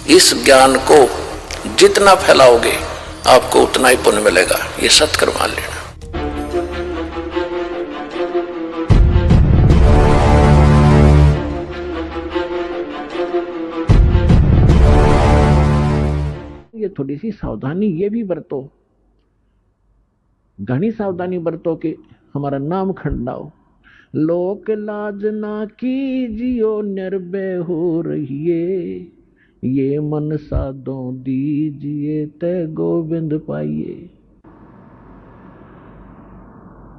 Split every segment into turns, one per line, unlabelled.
इस ज्ञान को जितना फैलाओगे आपको उतना ही पुण्य मिलेगा। ये सत्य मान लेना।
ये थोड़ी सी सावधानी ये भी बरतो, घनी सावधानी बरतो कि हमारा नाम खंडाओ। लोक लाज ना कीजियो निर्भय हो रहिए, ये मन साधो दीजिए तय गोविंद पाइए।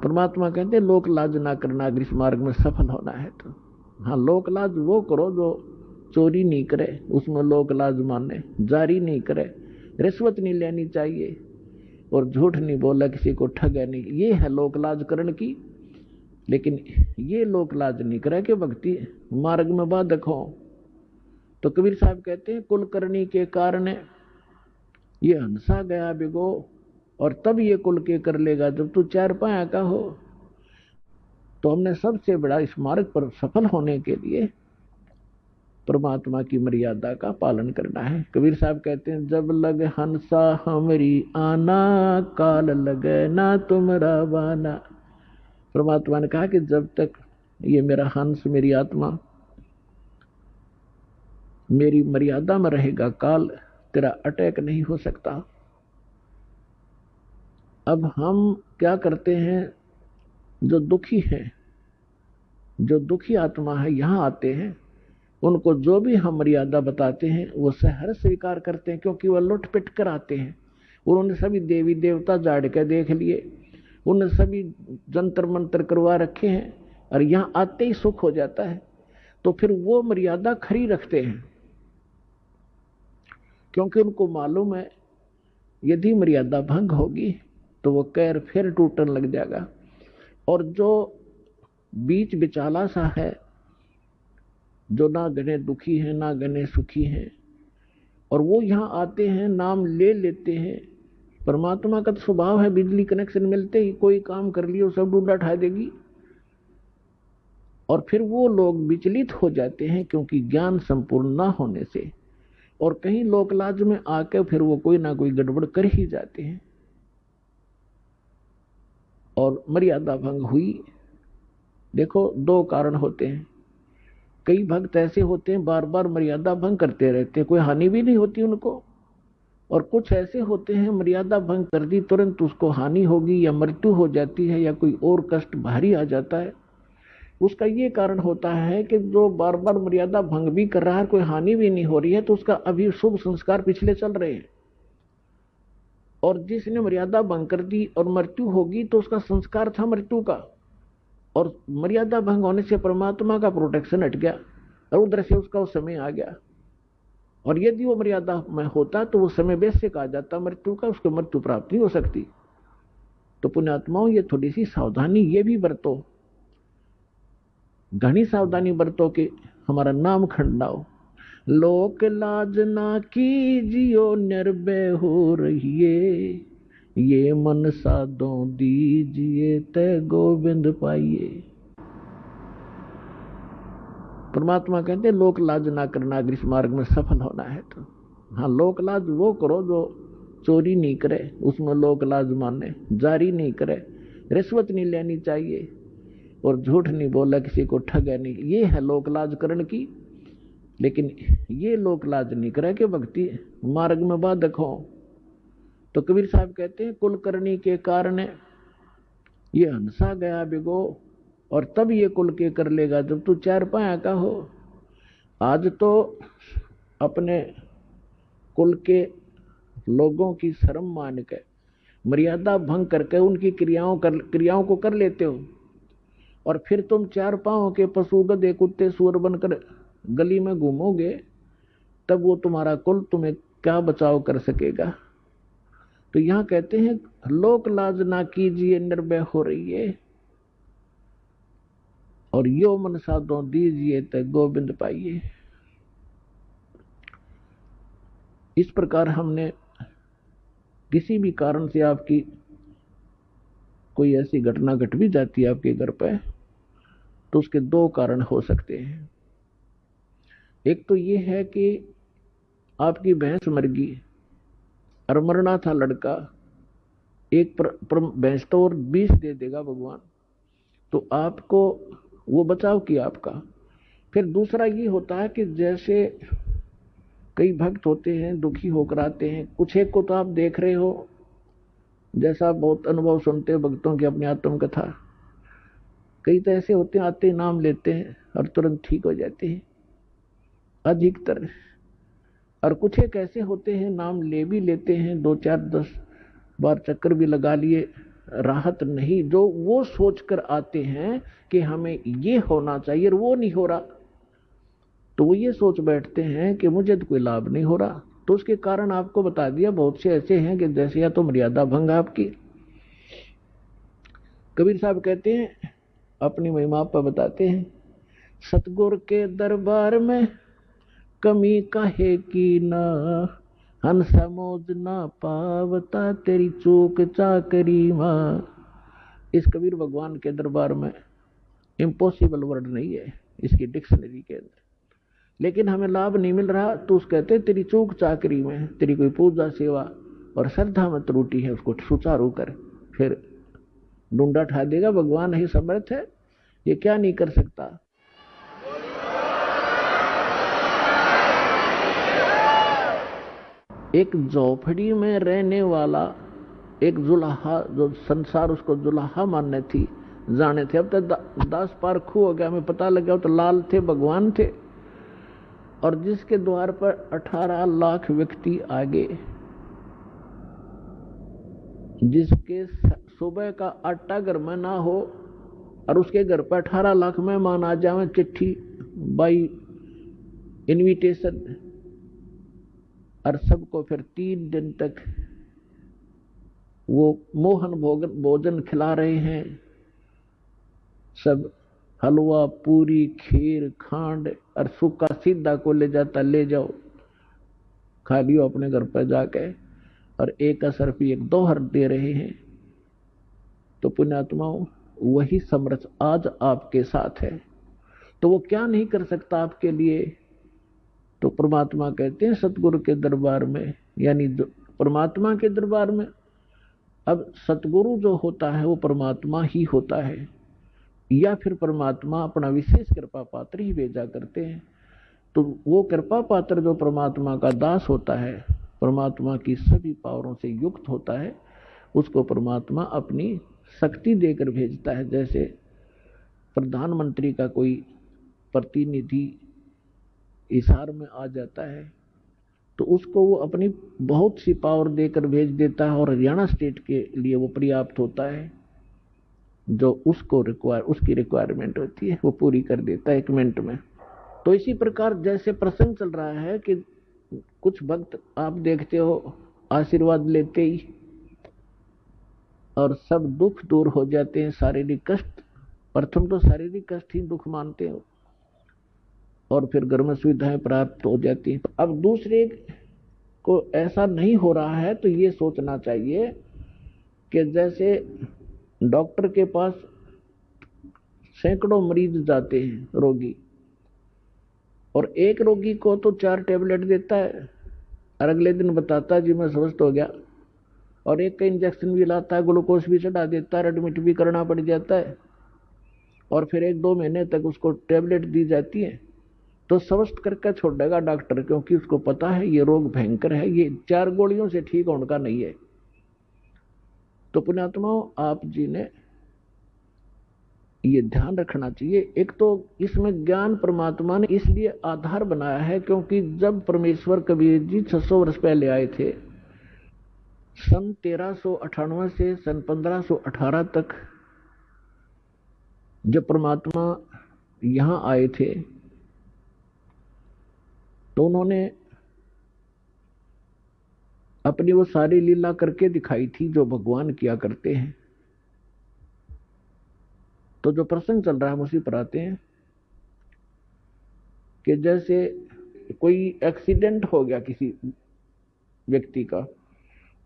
परमात्मा कहते हैं लोक लाज ना करना अगर इस मार्ग में सफल होना है तो। हाँ, लोक लाज वो करो जो चोरी नहीं करे, उसमें लोक लाज माने, जारी नहीं करे, रिश्वत नहीं लेनी चाहिए और झूठ नहीं बोला, किसी को ठगा नहीं, ये है लोक लाज करण की। लेकिन ये लोक लाज नहीं करे कि भक्ति मार्ग में बाधक हो। तो कबीर साहब कहते हैं कुल करनी के कारण ये हंसा गया बिगो, और तब ये कुल के कर लेगा जब तू चार पाया का हो। तो हमने सबसे बड़ा इस मार्ग पर सफल होने के लिए परमात्मा की मर्यादा का पालन करना है। कबीर साहब कहते हैं जब लग हंसा हमरी आना, काल लगे ना तुमरा बाना। परमात्मा ने कहा कि जब तक ये मेरा हंस, मेरी आत्मा मेरी मर्यादा में रहेगा, काल तेरा अटैक नहीं हो सकता। अब हम क्या करते हैं, जो दुखी हैं, जो दुखी आत्मा है यहां आते हैं, उनको जो भी हम मर्यादा बताते हैं वो सहर्ष स्वीकार करते हैं, क्योंकि वह लुट पिट कर आते हैं। उन्होंने सभी देवी देवता जाड़ के देख लिए, उन्होंने सभी जंतर मंत्र करवा रखे हैं, और यहां आते ही सुख हो जाता है। तो फिर वो मर्यादा खरी रखते हैं, क्योंकि उनको मालूम है यदि मर्यादा भंग होगी तो वो कैर फिर टूटने लग जाएगा। और जो बीच बिचाला सा है, जो ना गने दुखी है ना गने सुखी है, और वो यहां आते हैं, नाम ले लेते हैं। परमात्मा का तो स्वभाव है बिजली कनेक्शन मिलते ही कोई काम कर लियो सब डूडा उठा देगी। और फिर वो लोग विचलित हो जाते हैं, क्योंकि ज्ञान संपूर्ण ना होने से, और कहीं लोकलाज में आके फिर वो कोई ना कोई गड़बड़ कर ही जाते हैं और मर्यादा भंग हुई। देखो दो कारण होते हैं। कई भक्त ऐसे होते हैं बार बार मर्यादा भंग करते रहते हैं, कोई हानि भी नहीं होती उनको। और कुछ ऐसे होते हैं मर्यादा भंग कर दी तुरंत उसको हानि होगी या मृत्यु हो जाती है या कोई और कष्ट भारी आ जाता है। उसका ये कारण होता है कि जो बार बार मर्यादा भंग भी कर रहा है, कोई हानि भी नहीं हो रही है, तो उसका अभी शुभ संस्कार पिछले चल रहे हैं। और जिसने मर्यादा भंग कर दी और मृत्यु होगी तो उसका संस्कार था मृत्यु का, और मर्यादा भंग होने से परमात्मा का प्रोटेक्शन हट गया और उधर से उसका वो समय आ गया। और यदि वो मर्यादा में होता तो वो समय वैसे कहा जाता मृत्यु का, उसको मृत्यु प्राप्त नहीं हो सकती। तो पुण्यात्माओं ये थोड़ी सी सावधानी ये भी बरतो, घनी सावधानी बरतो कि हमारा नाम खंडाओ। लोक लाज ना कीजियो निर्भय हो रहिए, ये मन साधो दीजिए तय गोविंद पाइए। परमात्मा कहते हैं लोक लाज ना करना अगर इस मार्ग में सफल होना है तो। हाँ, लोक लाज वो करो जो चोरी नहीं करे, उसमें लोक लाज माने, जारी नहीं करे, रिश्वत नहीं लेनी चाहिए और झूठ नहीं बोला, किसी को ठगा नहीं, ये है लोक लाज करण की। लेकिन ये लोक लाज नहीं करे कि भक्ति मार्ग में बाधक हो। तो कबीर साहब कहते हैं कुल करनी के कारण ये हंसा गया बिगो, और तब ये कुल के कर लेगा जब तू चार पाया का हो। आज तो अपने कुल के लोगों की शर्म मान के मर्यादा भंग करके उनकी क्रियाओं को कर लेते हो, और फिर तुम चार पांव के पशु गधे कुत्ते सुअर बनकर गली में घूमोगे, तब वो तुम्हारा कुल तुम्हें क्या बचाव कर सकेगा। तो यहां कहते हैं लोक लाज ना कीजिए निर्भय हो रही है, और यो मन साधो दीजिए तय गोविंद पाइए। इस प्रकार हमने किसी भी कारण से आपकी कोई ऐसी घटना घट भी जाती है आपके घर पे, तो उसके दो कारण हो सकते हैं। एक तो ये है कि आपकी भैंस मर गई और मरना था लड़का, एक भैंस तो और 20 दे देगा भगवान, तो आपको वो बचाव किया आपका। फिर दूसरा ये होता है कि जैसे कई भक्त होते हैं दुखी होकर आते हैं, कुछ एक को तो आप देख रहे हो, जैसा आप बहुत अनुभव सुनते हो भक्तों की अपनी आत्मकथा, कई तो ऐसे होते हैं आते नाम लेते हैं और तुरंत ठीक हो जाते हैं अधिकतर, और कुछ एक ऐसे होते हैं नाम ले भी लेते हैं, 2 4 10 बार चक्कर भी लगा लिए, राहत नहीं, जो वो सोचकर आते हैं कि हमें ये होना चाहिए और वो नहीं हो रहा, तो वो ये सोच बैठते हैं कि मुझे तो कोई लाभ नहीं हो रहा। तो उसके कारण आपको बता दिया, बहुत से ऐसे हैं कि जैसे या तो मर्यादा भंग आपकी। कबीर साहब कहते हैं, अपनी महिमा पर बताते हैं, सतगुर के दरबार में कमी काहे की ना, हन समोज ना पावता तेरी चूक चाकरी मां। इस कबीर भगवान के दरबार में इम्पॉसिबल वर्ड नहीं है इसकी डिक्शनरी के अंदर, लेकिन हमें लाभ नहीं मिल रहा, तो उस कहते तेरी चूक चाकरी में, तेरी कोई पूजा सेवा और श्रद्धा में त्रुटि है, उसको सुचारू कर, फिर डूंडा ठा देगा। भगवान ही समर्थ है, ये क्या नहीं कर सकता। एक झोपड़ी में रहने वाला एक जुलाहा, जो संसार उसको जुलाहा मानने थी जाने थे, अब तक 10 पार खू हो गया, हमें पता लग गया तो लाल थे भगवान थे, और जिसके द्वार पर 18 लाख व्यक्ति आगे, जिसके सुबह का आटा घर में ना हो और उसके घर पर 18 लाख मेहमान आ जाए, चिट्ठी बाई इनविटेशन, और सबको फिर 3 दिन तक वो मोहन भोजन खिला रहे हैं, सब हलवा पूरी खीर खांड, और सूखा सीधा को ले जाता, ले जाओ खा लियो अपने घर पर जाके, और एक असर भी 1 दोहर दे रहे हैं। तो पुण्यात्माओं, वही समर्थ आज आपके साथ है, तो वो क्या नहीं कर सकता आपके लिए। तो परमात्मा कहते हैं सतगुरु के दरबार में, यानी परमात्मा के दरबार में। अब सतगुरु जो होता है वो परमात्मा ही होता है, या फिर परमात्मा अपना विशेष कृपा पात्र ही भेजा करते हैं। तो वो कृपा पात्र जो परमात्मा का दास होता है, परमात्मा की सभी पावरों से युक्त होता है, उसको परमात्मा अपनी शक्ति देकर भेजता है। जैसे प्रधानमंत्री का कोई प्रतिनिधि हिसार में आ जाता है, तो उसको वो अपनी बहुत सी पावर देकर भेज देता है, और हरियाणा स्टेट के लिए वो पर्याप्त होता है, जो उसको उसकी रिक्वायरमेंट होती है वो पूरी कर देता है 1 मिनट में। तो इसी प्रकार जैसे प्रसंग चल रहा है कि कुछ भक्त आप देखते हो आशीर्वाद लेते ही और सब दुख दूर हो जाते हैं, शारीरिक कष्ट, प्रथम तो शारीरिक कष्ट ही दुख मानते हो, और फिर घर में सुविधाएं प्राप्त हो जाती हैं। अब दूसरे को ऐसा नहीं हो रहा है, तो ये सोचना चाहिए कि जैसे डॉक्टर के पास सैकड़ों मरीज जाते हैं रोगी, और एक रोगी को तो 4 टैबलेट देता है और अगले दिन बताता है जी मैं स्वस्थ हो गया, और एक का इंजेक्शन भी लाता है, ग्लूकोज भी चढ़ा देता है, एडमिट भी करना पड़ जाता है, और फिर 1-2 महीने तक उसको टैबलेट दी जाती है, तो स्वस्थ करके छोड़ेगा डॉक्टर, क्योंकि उसको पता है ये रोग भयंकर है, ये 4 गोलियों से ठीक होने का नहीं है। तो पुण्यात्माओं, आप जी ने ये ध्यान रखना चाहिए। एक तो इसमें ज्ञान परमात्मा ने इसलिए आधार बनाया है, क्योंकि जब परमेश्वर कबीर जी 600 वर्ष पहले आए थे, सन 1398 से सन 1518 तक जब परमात्मा यहां आए थे, तो उन्होंने अपनी वो सारी लीला करके दिखाई थी जो भगवान किया करते हैं। तो जो प्रसंग चल रहा है हम उसी पर आते हैं कि जैसे कोई एक्सीडेंट हो गया किसी व्यक्ति का,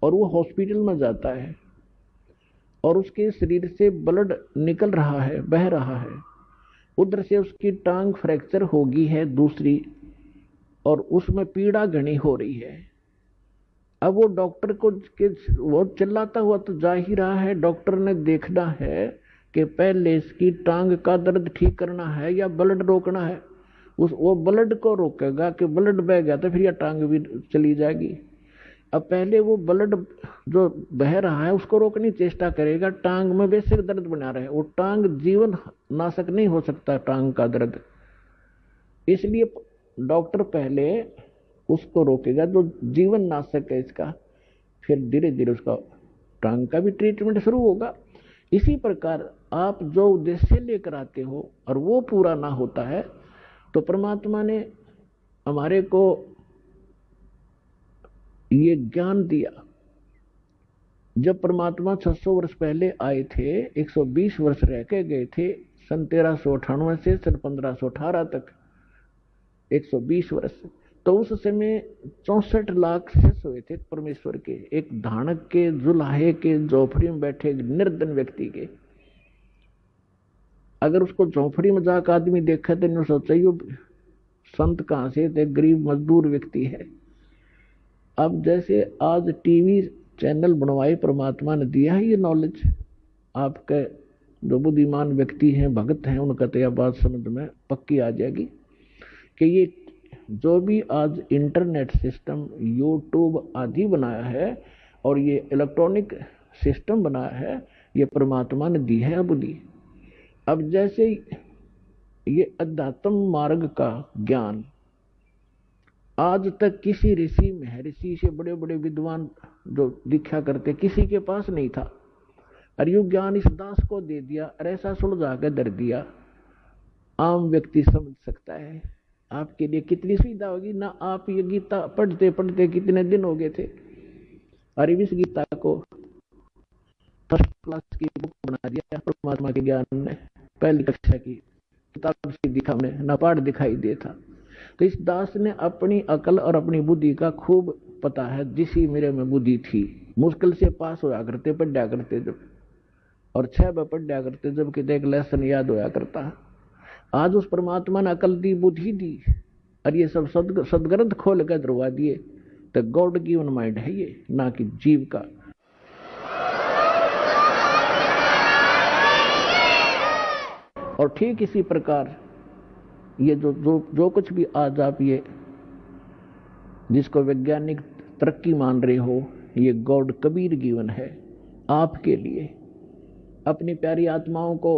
और वो हॉस्पिटल में जाता है, और उसके शरीर से ब्लड निकल रहा है, बह रहा है, उधर से उसकी टांग फ्रैक्चर होगी है दूसरी, और उसमें पीड़ा घनी हो रही है। अब वो डॉक्टर को वो चिल्लाता हुआ तो जा ही रहा है। डॉक्टर ने देखना है कि पहले इसकी टांग का दर्द ठीक करना है या ब्लड रोकना है। वो ब्लड को रोकेगा कि ब्लड बह गया तो फिर यह टांग भी चली जाएगी। अब पहले वो ब्लड जो बह रहा है उसको रोकने की चेष्टा करेगा, टांग में बेसिक दर्द बना रहे। वो टांग जीवन नाशक नहीं हो सकता टांग का दर्द, इसलिए डॉक्टर पहले उसको रोकेगा जो जीवन नाशक है इसका, फिर धीरे धीरे उसका टांग का भी ट्रीटमेंट शुरू होगा। इसी प्रकार आप जो उद्देश्य लेकर आते हो और वो पूरा ना होता है तो परमात्मा ने हमारे को ये ज्ञान दिया। जब परमात्मा 600 वर्ष पहले आए थे, 120 वर्ष रह के गए थे, सन 1398 से सन 1518 तक 120 वर्ष, तो उस समय 64 लाख शिष्य हुए थे परमेश्वर के, एक धानक के, जुलाहे के, झोपड़ी में बैठे निर्धन व्यक्ति के। अगर उसको झोपड़ी में जाकर आदमी देखा तो इन्होंने सोचा ये संत कहां से थे, गरीब मजदूर व्यक्ति है। अब जैसे आज टीवी चैनल बनवाए परमात्मा ने दिया है ये नॉलेज, आपके जो बुद्धिमान व्यक्ति हैं, भगत हैं, उनका तो यह बात समझ में पक्की आ जाएगी कि ये जो भी आज इंटरनेट सिस्टम, यूट्यूब आदि बनाया है और ये इलेक्ट्रॉनिक सिस्टम बनाया है, ये परमात्मा ने दी है बुद्धि। अब जैसे ये अध्यात्म मार्ग का ज्ञान आज तक किसी ऋषि महर्षि से, बड़े बड़े विद्वान जो दीक्षा करते, किसी के पास नहीं था, और यू ज्ञान इस दास को दे दिया और ऐसा सुलझा कर दर दिया, आम व्यक्ति समझ सकता है। आपके लिए कितनी सुविधा होगी ना। आप ये गीता पढ़ते पढ़ते कितने दिन हो गए थे, और इस गीता को फर्स्ट क्लास की बुक बना दिया परमात्मा के ज्ञान ने। पहली कक्षा की किताब से दिखा हमने, ना पाठ दिखाई दे था। तो इस दास ने अपनी अकल और अपनी बुद्धि का खूब पता है, जिसी मेरे में बुद्धि थी, मुश्किल से पास होया करते, पढ़ा करते जब, और 6 बार पढ़ा करते जब कितने एक लेसन याद होया करता। आज उस परमात्मा ने अकल दी, बुद्धि दी, और ये सब सदग्रंथ खोल कर दरवा दिए। तो गॉड गिवन माइंड है ये, ना कि जीव का। और ठीक इसी प्रकार ये जो कुछ भी आज आप ये जिसको वैज्ञानिक तरक्की मान रहे हो, ये गॉड कबीर गिवन है आपके लिए, अपनी प्यारी आत्माओं को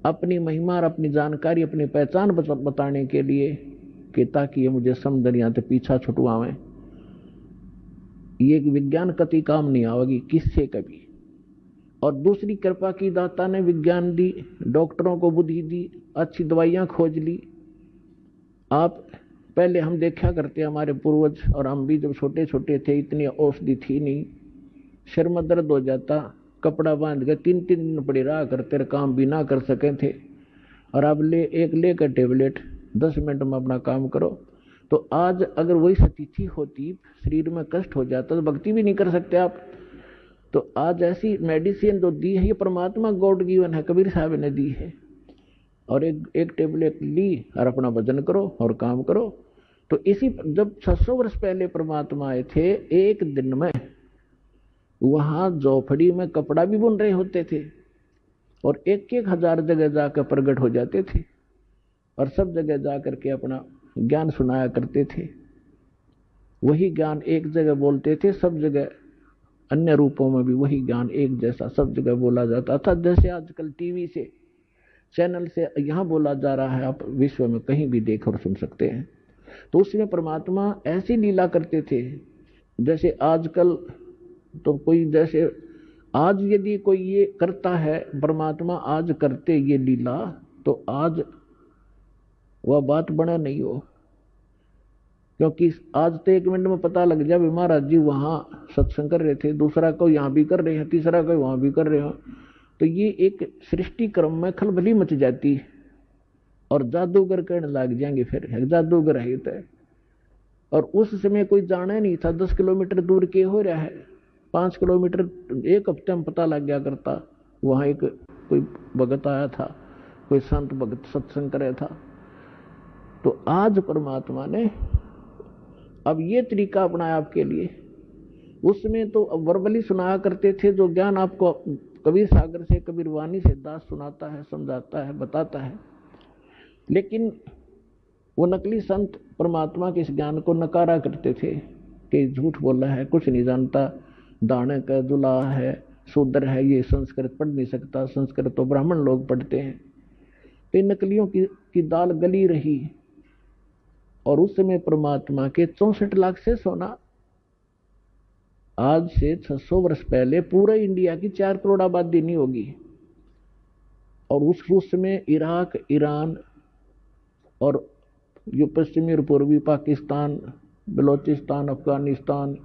अपनी महिमा और अपनी जानकारी, अपनी पहचान बताने के लिए, कि ताकि ये मुझे समझनिया तो पीछा छुटवावें। ये विज्ञान कति काम नहीं आवेगी किससे कभी। और दूसरी कृपा की दाता ने विज्ञान दी, डॉक्टरों को बुद्धि दी, अच्छी दवाइयां खोज ली। आप पहले हम देखा करते, हमारे पूर्वज और हम भी जब छोटे छोटे थे, इतनी औषधि थी नहीं, सिर में दर्द हो जाता, कपड़ा बांध के 3-3 दिन पड़े रहा करते, काम भी ना कर सके थे। और अब लेकर टेबलेट 10 मिनट में अपना काम करो। तो आज अगर वही स्थिति होती, शरीर में कष्ट हो जाता, तो भक्ति भी नहीं कर सकते आप। तो आज ऐसी मेडिसिन जो दी है, ये परमात्मा गॉड गिवन है, कबीर साहब ने दी है। और एक टेबलेट ली और अपना भजन करो और काम करो। तो इसी जब 600 वर्ष पहले परमात्मा आए थे, एक दिन में वहां झोपड़ी में कपड़ा भी बुन रहे होते थे, और 1-1 हजार जगह जाकर प्रकट हो जाते थे, और सब जगह जाकर के अपना ज्ञान सुनाया करते थे। वही ज्ञान एक जगह बोलते थे, सब जगह अन्य रूपों में भी वही ज्ञान एक जैसा सब जगह बोला जाता था। जैसे आजकल टीवी से, चैनल से यहाँ बोला जा रहा है, आप विश्व में कहीं भी देख और सुन सकते हैं। तो उसमें परमात्मा ऐसी लीला करते थे, जैसे आजकल तो कोई, जैसे आज यदि कोई ये करता है, परमात्मा आज करते ये लीला, तो आज वह बात बना नहीं हो। क्योंकि आज तो 1 मिनट में पता लग जाए महाराज जी वहां सत्संग कर रहे थे, दूसरा को यहां भी कर रहे हैं, तीसरा को वहां भी कर रहे हो। तो ये एक सृष्टि क्रम में खलबली मच जाती है, और जादूगर कहने लग जाएंगे फिर जादूगर है तो। और उस समय कोई जाना नहीं था 10 किलोमीटर दूर के हो रहा है, 5 किलोमीटर 1 हफ्ते में पता लग गया करता। वहां एक कोई भगत आया था, कोई संत भगत सत्संग कर रहा था, तो आज परमात्मा ने अब ये तरीका अपनाया आपके लिए। उसमें तो वर्बली सुनाया करते थे, जो ज्ञान आपको कबीर सागर से, कबीर वाणी से दास सुनाता है, समझाता है, बताता है। लेकिन वो नकली संत परमात्मा के इस ज्ञान को नकारा करते थे कि झूठ बोला है, कुछ नहीं जानता, दानक है, दुल्हा है, शूद्र है, ये संस्कृत पढ़ नहीं सकता, संस्कृत तो ब्राह्मण लोग पढ़ते हैं। तो इन नकलियों की दाल गली रही। और उस समय परमात्मा के 64 लाख से सोना, आज से 600 वर्ष पहले पूरे इंडिया की 4 करोड़ आबादी नहीं होगी। और उस समय इराक, ईरान और जो पश्चिमी और पूर्वी पाकिस्तान, बलोचिस्तान, अफगानिस्तान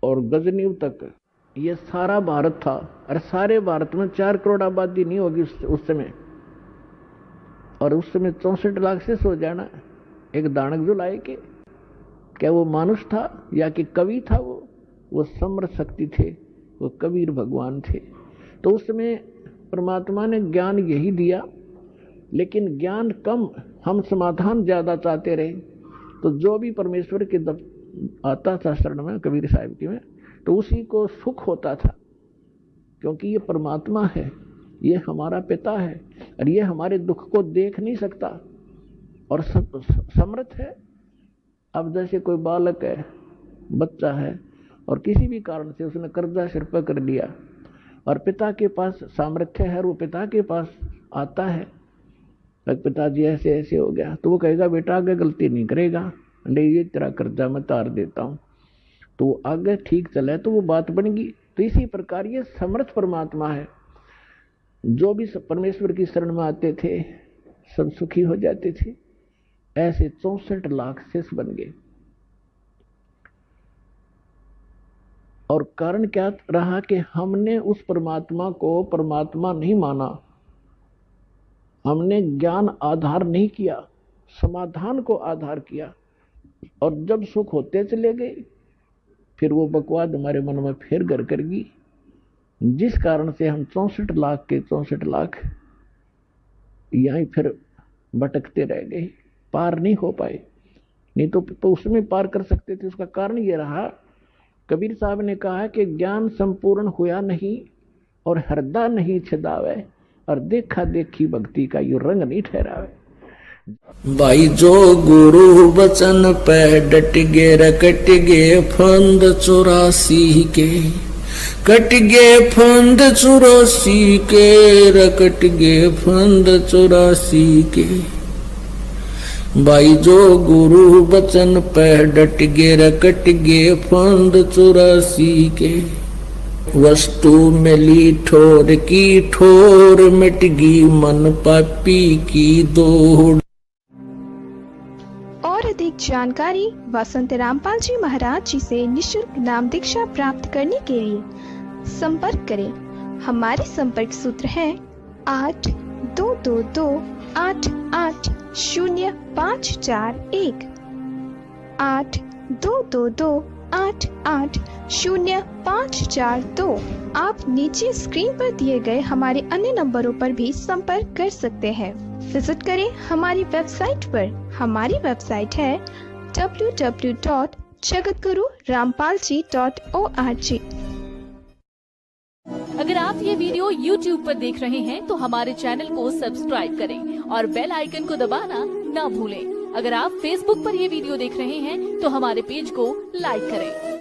और गजनीव तक, ये सारा भारत था। और सारे भारत में 4 करोड़ आबादी नहीं होगी उस समय। और उस समय 64 लाख से सो जाना एक दानक जो लाए के, क्या वो मानुष था या कि कवि था? वो समर्थ शक्ति थे, वो कबीर भगवान थे। तो उस समय परमात्मा ने ज्ञान यही दिया, लेकिन ज्ञान कम, हम समाधान ज्यादा चाहते रहे। तो जो भी परमेश्वर के आता था शरण में, कबीर साहिब की में, तो उसी को सुख होता था, क्योंकि ये परमात्मा है, ये हमारा पिता है, और ये हमारे दुख को देख नहीं सकता और समर्थ है। अब जैसे कोई बालक है, बच्चा है, और किसी भी कारण से उसने कर्जा सिर पर कर लिया, और पिता के पास सामर्थ्य है, और वो पिता के पास आता है, पिताजी ऐसे ऐसे हो गया, तो वो कहेगा बेटा आगे गलती नहीं करेगा, ले ये तेरा कर्जा मैं तार देता हूँ, तो वो आगे ठीक चले तो वो बात बनेगी। तो इसी प्रकार ये समर्थ परमात्मा है। जो भी परमेश्वर की शरण में आते थे सब सुखी हो जाते थे। ऐसे 64 लाख शिष्य बन गए। और कारण क्या रहा कि हमने उस परमात्मा को परमात्मा नहीं माना, हमने ज्ञान आधार नहीं किया, समाधान को आधार किया। और जब सुख होते चले गए, फिर वो बकवाद हमारे मन में फिर घर कर गई, जिस कारण से हम 64 लाख के 64 लाख यहीं फिर भटकते रह गए, पार नहीं हो पाए। नहीं तो उसमें पार कर सकते थे। उसका कारण ये रहा, कबीर साहब ने कहा है कि ज्ञान संपूर्ण हुआ नहीं और हृदय नहीं छिदावे, और देखा देखी भक्ति का यो रंग नहीं ठहरावे।
भाई जो गुरु वचन पे डट गे रकट गे फंद 84 के, कट गे फंद 84 के, रकट गे फंद 84 के। भाई जो गुरु वचन पे डट गे रकट गे फंद 84 के। वस्तु मिली ठोर की ठोर, मिट गई मन पापी की दौड़।
और अधिक जानकारी वसंत रामपाल जी महाराज जी से निशुल्क नाम दीक्षा प्राप्त करने के लिए संपर्क करें। हमारे संपर्क सूत्र है 8222880541 8222880542। आप नीचे स्क्रीन पर दिए गए हमारे अन्य नंबरों पर भी संपर्क कर सकते हैं। विजिट करें हमारी वेबसाइट पर। हमारी वेबसाइट है www.jagatgururampalji.org।
अगर आप ये वीडियो YouTube पर देख रहे हैं तो हमारे चैनल को सब्सक्राइब करें और बेल आइकन को दबाना ना भूलें। अगर आप Facebook पर ये वीडियो देख रहे हैं तो हमारे पेज को लाइक करें।